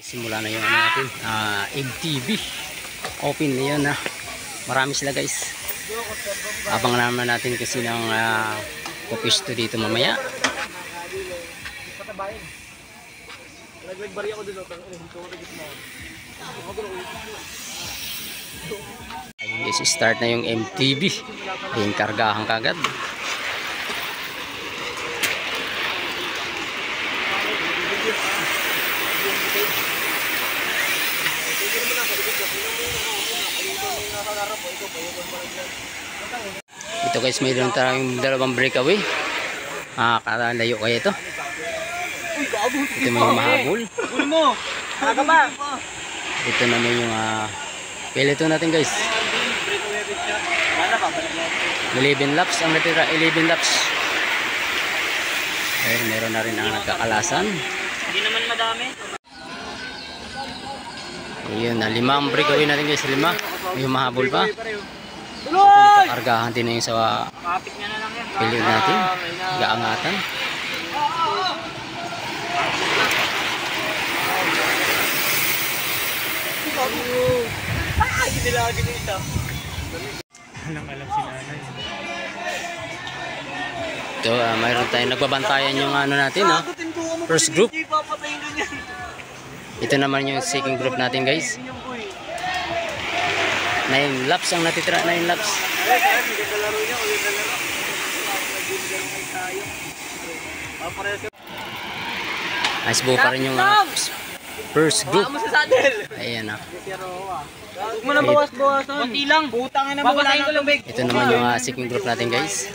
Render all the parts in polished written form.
Simula na yung ano natin, MTV. Open na yun na. Marami sila guys. Abangan naman natin kasi ng pupisto dito mamaya. Ayun, start na yung MTV. Ayun, kargahan kagad. Ito guys, mayroon tayong dalawang breakaway. Kalayo kaya ito. Ito may mahabol. Ito naman yung pelito natin guys. 11 laps ang natira, 11 laps. Ayun, meron na rin ang nagkakalasan. Hindi naman madami. Ayun, 5 ang breakaway natin guys, 5. May mahabol pa. Ito, nagkakargahan din na yung sa pili natin. Gaangatan. Ito, mayroon tayong nagbabantayan yung ano natin, first group. Ito naman yung second group natin guys. 9 laps ang natitira, 9 laps. Nice buo pa rin yung first group. Ayan na. Huwag mo na bawas-bawasan. Kunti lang. Butang na bawasan ko lang. Ito naman yung second group natin guys.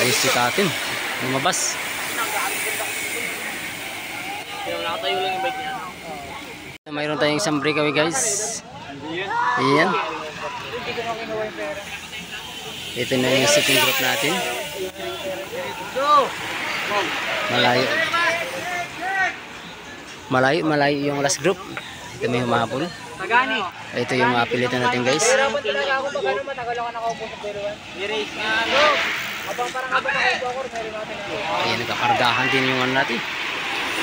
Ayos si Tatin. Lumabas. Nakatayo lang yung bike niya. Mayroon tayong isang breakaway guys. Ayan. Ito na yung second group natin. Malayo yung last group. Ito may humahabol. Ito yung pilitan natin guys. Ayan, nagkakargahan din yung ano natin.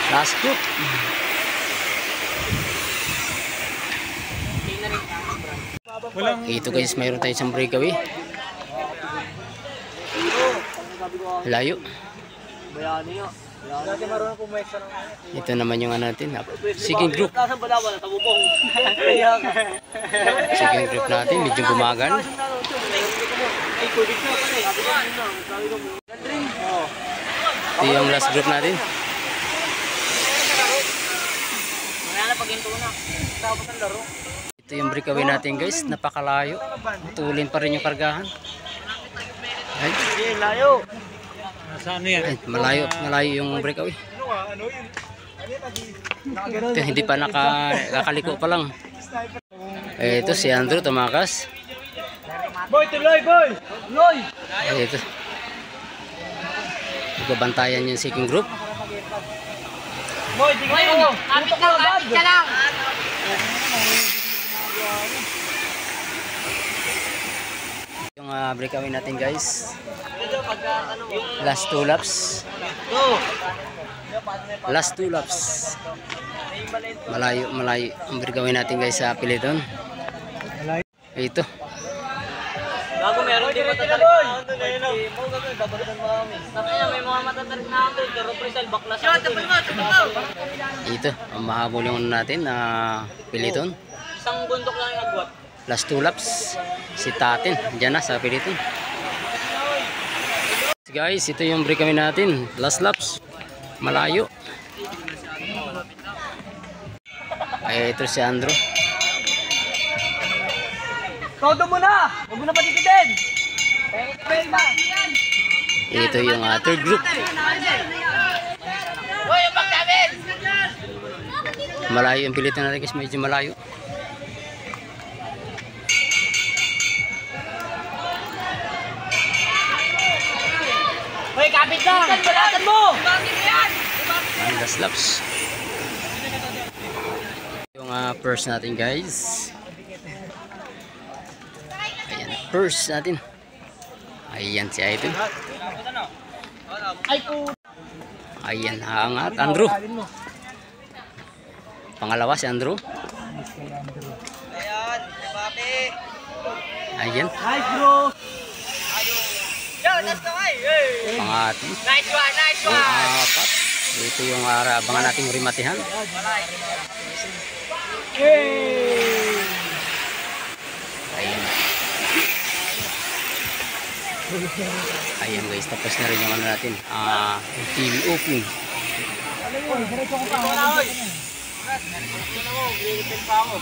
Last group. Ito guys, mayroon tayong isang breakaway. Layo. Ito naman yung ano natin, second group. Second group natin, medyo gumagan. Ito yung last group natin. Ito yung breakaway natin guys, napakalayo. Tulin pa rin yung kargahan. Ay, layo. ay, malayo yung breakaway. Ito, hindi pa nakakaliko pa lang. Ito si Andrew tumakas. Boy, tuloy boy. Tuloy. Ito. Nagbabantayan yung second group. Boy, tingnan mo. Kapit ka lang. Yung breakaway natin guys. Last 2 laps. Last 2 laps. Malayo ang breakaway natin guys sa Piliton. Ito. Bago meron din matatarik na may mga matatarik na ako. Pero presal baklas. Ito, ang mahabol yung natin na Piliton. Isang bundok lang yung agwat. Last 2 laps. Si Tatin, dyan na sa Piliton. Guys, ito yung breakaway natin. Last laps. Malayo. Ay, ito si Andrew. Todo mo na! Huwag mo na patikitin! Ito yung third group. Malayo yung Piliton natin guys, medyo malayo. Hoy, kapit lang! Balatan mo! Last laps. Yung first natin guys. Ayan, first natin. Ayan si Idol. Ay po! Ayan, hangat. Andrew. Pangalawa si Andrew. Ayan, debate. Ayan. Nice bro. Ayun. Yo, let's go. Pangati. Nice one, nice one. Pang-apat. Ito yung abangan nating rimatihan. Hey. Ayan. Ayan guys, tapos na rin yung ano natin. TV open. Diretso ko pa. Wala, oy. Diretso na mo, green pa ako.